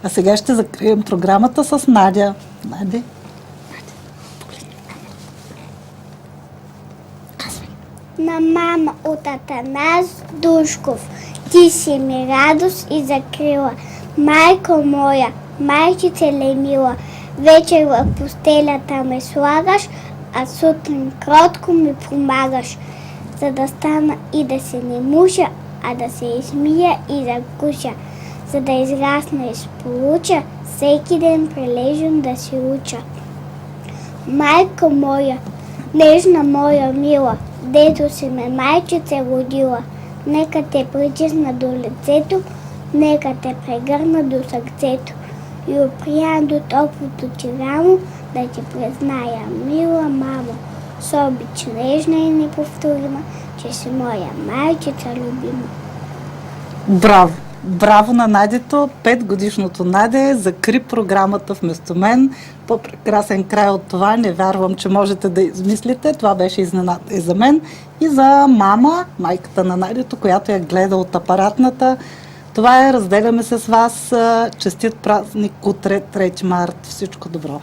А сега ще закрием програмата с Надя. Надя. На мама от Атанас Душков. Ти си ми радост и закрила. Майко моя, майчице мила, вечер в постелята ме слагаш, а сутрин кротко ми помагаш, за да стана и да се не муша, а да се измия и закуша, за да израсна и сполуча, всеки ден прилежно да си уча. Майко моя, нежна моя мила, дето си ме майчице родила, нека те притисна до лицето, нека те прегърна до сърцето и опря до топлото ти рамо, да ти призная, мила мамо, с обич нежна и неповторима, че си моя майчица любима. Браво! Браво на Надето! 5-годишното Надя закри програмата вместо мен. По-прекрасен край от това не вярвам, че можете да измислите. Това беше изненада и за мен, и за мама, майката на Надето, която я гледа от апаратната. Това е, разделяме се с вас. Честит празник утре, 3 март. Всичко добро!